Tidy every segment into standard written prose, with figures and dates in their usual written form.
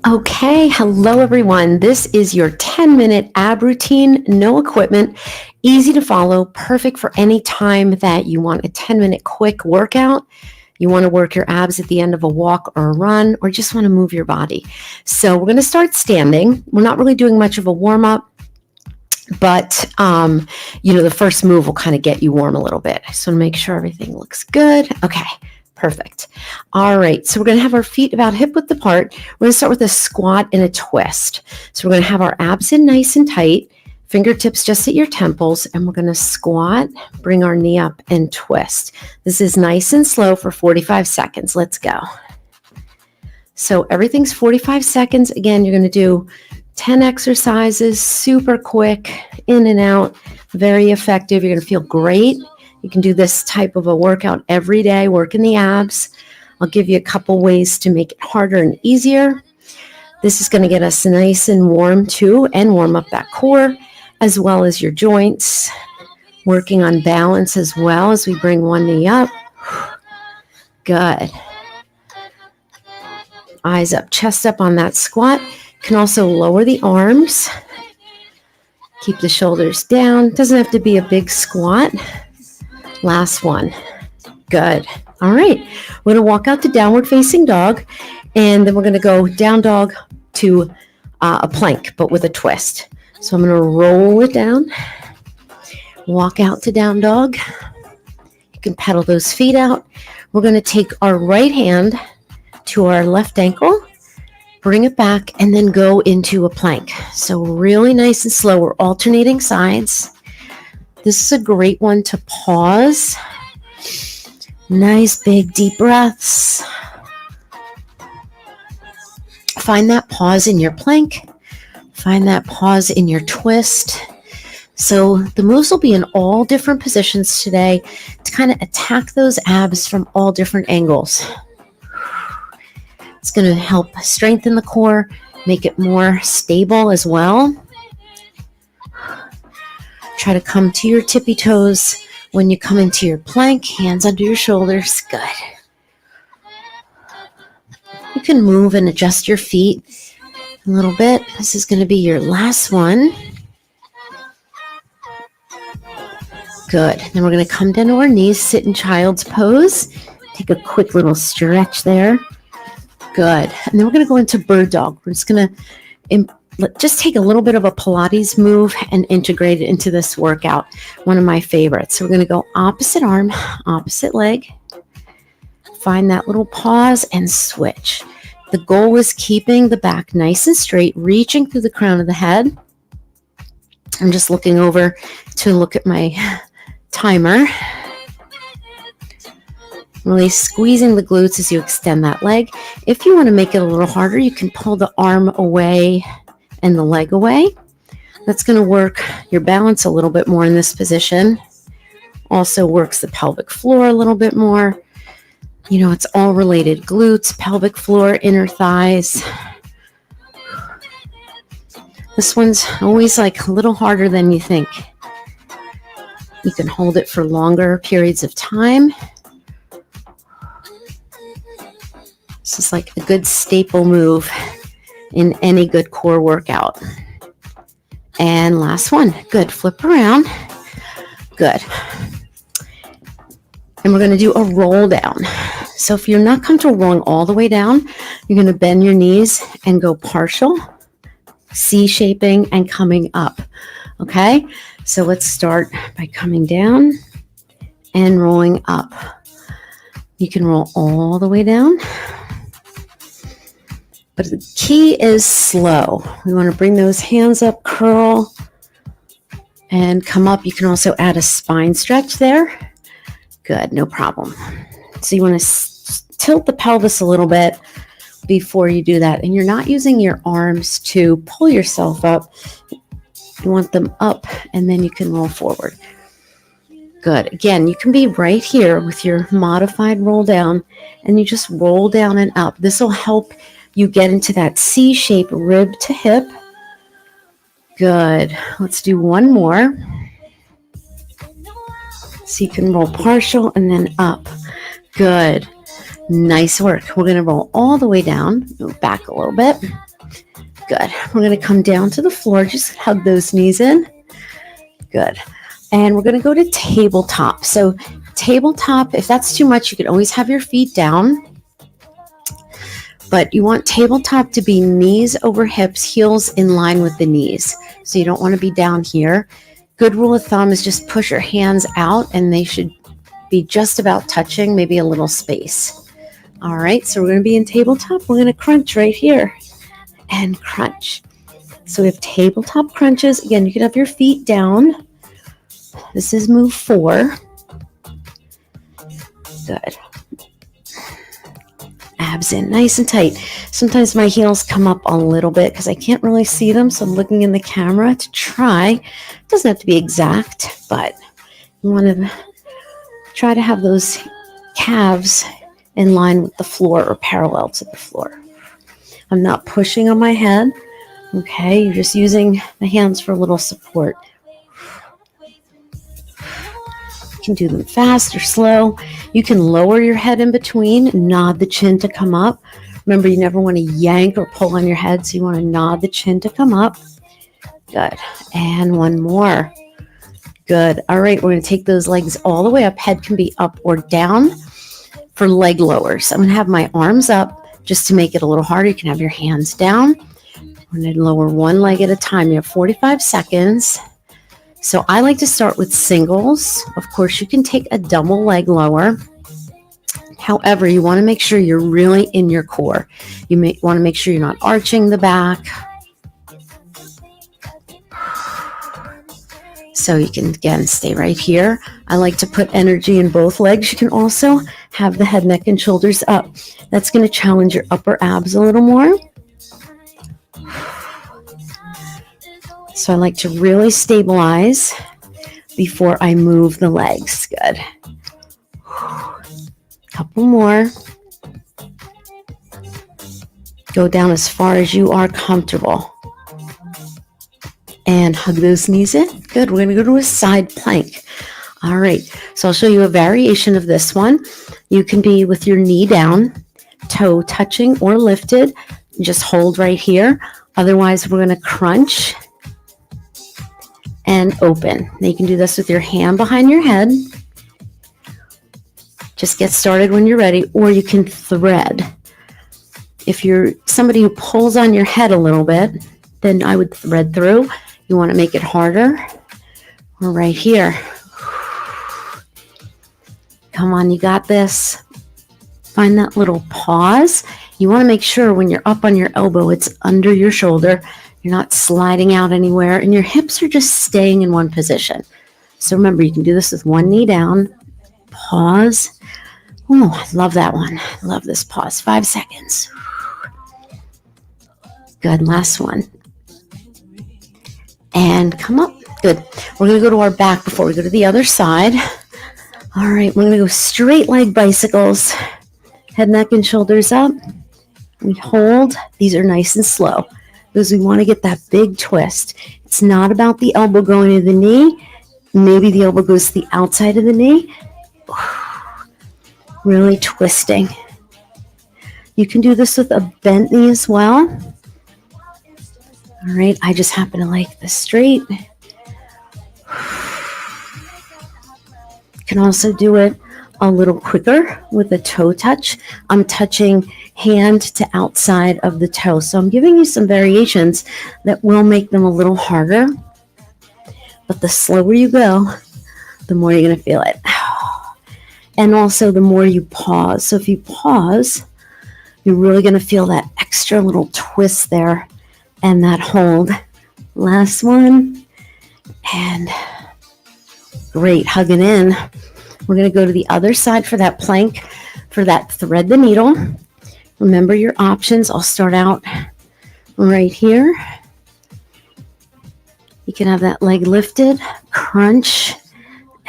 Okay, hello everyone. This is your 10-minute ab routine, no equipment, easy to follow, perfect for any time that you want a 10-minute quick workout. You want to work your abs at the end of a walk or a run, or just want to move your body. So we're going to start standing. We're not really doing much of a warm up, but the first move will kind of get you warm a little bit. So make sure everything looks good. Okay. Perfect. All right. So we're going to have our feet about hip width apart. We're going to start with a squat and a twist. So we're going to have our abs in nice and tight, fingertips just at your temples, and we're going to squat, bring our knee up and twist. This is nice and slow for 45 seconds. Let's go. So everything's 45 seconds. Again, you're going to do 10 exercises, super quick, in and out, very effective. You're going to feel great. You can do this type of a workout every day, working the abs. I'll give you a couple ways to make it harder and easier. This is going to get us nice and warm too, and warm up that core as well as your joints. Working on balance as well as we bring one knee up. Good. Eyes up, chest up on that squat. You can also lower the arms. Keep the shoulders down. Doesn't have to be a big squat. Last one. Good. All right. We're going to walk out to downward facing dog, and then we're going to go down dog to a plank, but with a twist. So I'm going to roll it down, walk out to down dog. You can pedal those feet out. We're going to take our right hand to our left ankle, bring it back, and then go into a plank. So really nice and slow. We're alternating sides. This is a great one to pause. Nice big deep breaths. Find that pause in your plank. Find that pause in your twist. So the moves will be in all different positions today to kind of attack those abs from all different angles. It's going to help strengthen the core, make it more stable as well. Try to come to your tippy toes when you come into your plank, hands under your shoulders. Good. You can move and adjust your feet a little bit. This is going to be your last one. Good. Then we're going to come down to our knees, sit in child's pose. Take a quick little stretch there. Good. And then we're going to go into bird dog. We're just going to just take a little bit of a Pilates move and integrate it into this workout. One of my favorites. So we're going to go opposite arm, opposite leg. Find that little pause and switch. The goal is keeping the back nice and straight, reaching through the crown of the head. I'm just looking over to look at my timer. Really squeezing the glutes as you extend that leg. If you want to make it a little harder, you can pull the arm away and the leg away. That's going to work your balance a little bit more in this position. Also works the pelvic floor a little bit more. It's all related. Glutes, pelvic floor, inner thighs. This one's always like a little harder than you think. You can hold it for longer periods of time. This is like a good staple move in any good core workout. And last one. Good. Flip around. Good. And we're going to do a roll down. So if you're not comfortable rolling all the way down, you're going to bend your knees and go partial, C-shaping, and coming up. Okay? So let's start by coming down and rolling up. You can roll all the way down. But the key is slow. We want to bring those hands up, curl, and come up. You can also add a spine stretch there. Good, no problem. So you want to tilt the pelvis a little bit before you do that. And you're not using your arms to pull yourself up. You want them up, and then you can roll forward. Good. Again, you can be right here with your modified roll down, and you just roll down and up. This will help you get into that C-shape, rib to hip. Good. Let's do one more. So you can roll partial and then up. Good. Nice work. We're going to roll all the way down. Go back a little bit. Good. We're going to come down to the floor. Just hug those knees in. Good. And we're going to go to tabletop. So tabletop, if that's too much, you can always have your feet down. But you want tabletop to be knees over hips, heels in line with the knees. So you don't want to be down here. Good rule of thumb is just push your hands out and they should be just about touching, maybe a little space. All right, so we're going to be in tabletop. We're going to crunch right here and crunch. So we have tabletop crunches. Again, you can have your feet down. This is move 4. Good. Abs in nice and tight. Sometimes my heels come up a little bit because I can't really see them, so I'm looking in the camera to try. It doesn't have to be exact, but you want to try to have those calves in line with the floor or parallel to the floor. I'm not pushing on my head. Okay, you're just using the hands for a little support. You can do them fast or slow. You can lower your head in between, nod the chin to come up. Remember, you never want to yank or pull on your head, so you want to nod the chin to come up. Good. And one more. Good. All right, we're going to take those legs all the way up. Head can be up or down for leg lowers. I'm going to have my arms up just to make it a little harder. You can have your hands down. I'm going to lower one leg at a time. You have 45 seconds. So I like to start with singles. Of course, you can take a double leg lower. However, you want to make sure you're really in your core. You may want to make sure you're not arching the back. So you can, again, stay right here. I like to put energy in both legs. You can also have the head, neck, and shoulders up. That's going to challenge your upper abs a little more. So I like to really stabilize before I move the legs. Good. Couple more. Go down as far as you are comfortable. And hug those knees in. Good. We're going to go to a side plank. All right. So I'll show you a variation of this one. You can be with your knee down, toe touching or lifted. Just hold right here. Otherwise, we're going to crunch and open. Now you can do this with your hand behind your head. Just get started when you're ready, or you can thread. If you're somebody who pulls on your head a little bit, then I would thread through. You want to make it harder. We're right here. Come on, you got this. Find that little pause. You want to make sure when you're up on your elbow, it's under your shoulder. You're not sliding out anywhere, and your hips are just staying in one position. So remember, you can do this with one knee down. Pause. Oh, I love that one. I love this pause. 5 seconds. Good. Last one. And come up. Good. We're going to go to our back before we go to the other side. All right. We're going to go straight leg bicycles. Head, neck, and shoulders up. We hold. These are nice and slow because we want to get that big twist. It's not about the elbow going to the knee. Maybe the elbow goes to the outside of the knee. Really twisting. You can do this with a bent knee as well. All right, I just happen to like the straight. You can also do it a little quicker with a toe touch. I'm touching hand to outside of the toe. So I'm giving you some variations that will make them a little harder. But the slower you go, the more you're going to feel it. And also the more you pause. So if you pause, you're really going to feel that extra little twist there and that hold. Last one. And great, hugging in. We're going to go to the other side for that plank, for that thread the needle. Remember your options. I'll start out right here. You can have that leg lifted, crunch,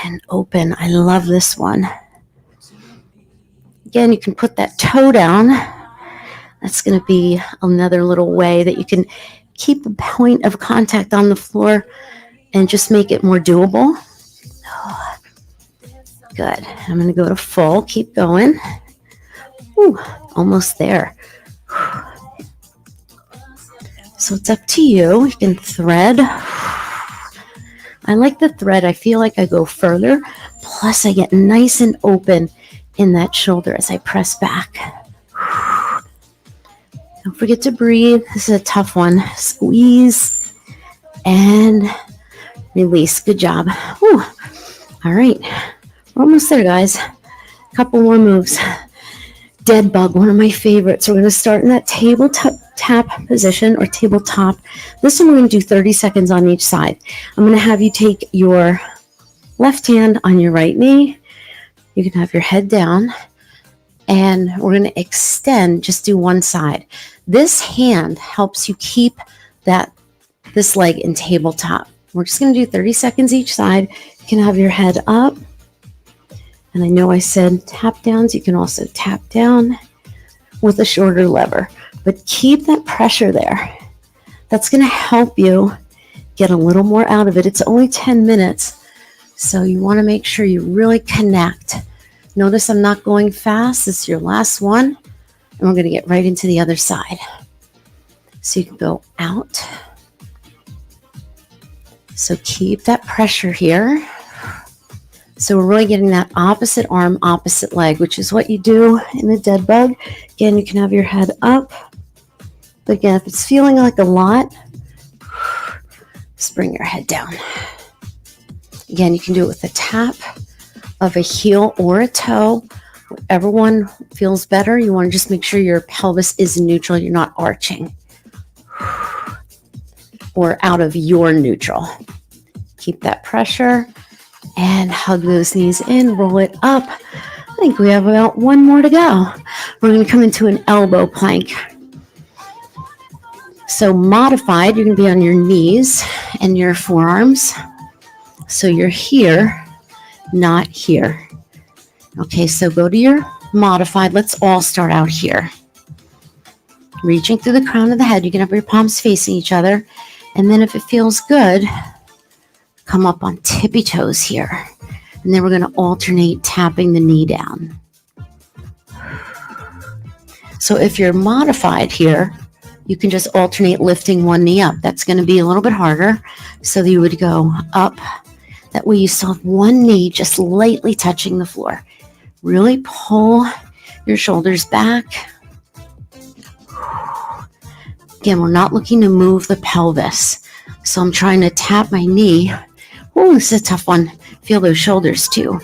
and open. I love this one. Again, you can put that toe down. That's going to be another little way that you can keep a point of contact on the floor and just make it more doable. Oh, good. I'm going to go to full. Keep going. Ooh, almost there. So it's up to you. You can thread. I like the thread. I feel like I go further. Plus, I get nice and open in that shoulder as I press back. Don't forget to breathe. This is a tough one. Squeeze and release. Good job. Whew. All right. We're almost there, guys. A couple more moves. Dead bug, one of my favorites. We're going to start in that tabletop position or tabletop. This one we're going to do 30 seconds on each side. I'm going to have you take your left hand on your right knee. You can have your head down. And we're going to extend, just do one side. This hand helps you keep this leg in tabletop. We're just going to do 30 seconds each side. You can have your head up. And I know I said tap downs. You can also tap down with a shorter lever. But keep that pressure there. That's going to help you get a little more out of it. It's only 10 minutes. So you want to make sure you really connect. Notice I'm not going fast. This is your last one. And we're going to get right into the other side. So you can go out. So keep that pressure here. So we're really getting that opposite arm, opposite leg, which is what you do in a dead bug. Again, you can have your head up. But again, if it's feeling like a lot, just bring your head down. Again, you can do it with a tap of a heel or a toe, whichever one feels better. You want to just make sure your pelvis is neutral. You're not arching or out of your neutral. Keep that pressure and hug those knees in, roll it up. I think we have about one more to go. We're going to come into an elbow plank. So modified, you're going to be on your knees and your forearms. So you're here, not here. Okay, so go to your modified. Let's all start out here. Reaching through the crown of the head. You can have your palms facing each other. And then if it feels good, come up on tippy toes here. And then we're going to alternate tapping the knee down. So if you're modified here, you can just alternate lifting one knee up. That's going to be a little bit harder. So you would go up. That way you still have one knee just lightly touching the floor. Really pull your shoulders back. Again, we're not looking to move the pelvis. So I'm trying to tap my knee. Oh, this is a tough one. Feel those shoulders too.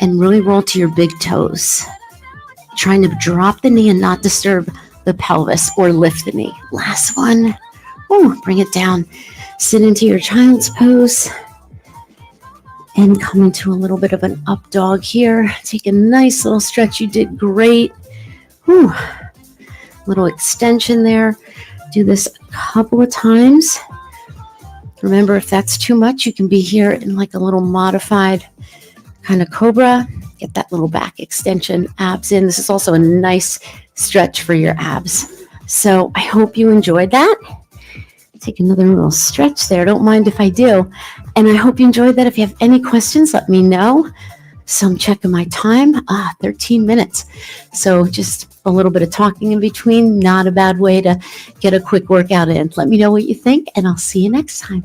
And really roll to your big toes. Trying to drop the knee and not disturb the pelvis or lift the knee. Last one. Oh, bring it down. Sit into your child's pose. And come into a little bit of an up dog here. Take a nice little stretch. You did great. Whew. Little extension there. Do this a couple of times. Remember, if that's too much, you can be here in like a little modified kind of cobra. Get that little back extension, abs in. This is also a nice stretch for your abs. So I hope you enjoyed that. Take another little stretch there. Don't mind if I do. And I hope you enjoyed that. If you have any questions, let me know. So I'm checking my time. 13 minutes. So just a little bit of talking in between. Not a bad way to get a quick workout in. Let me know what you think, and I'll see you next time.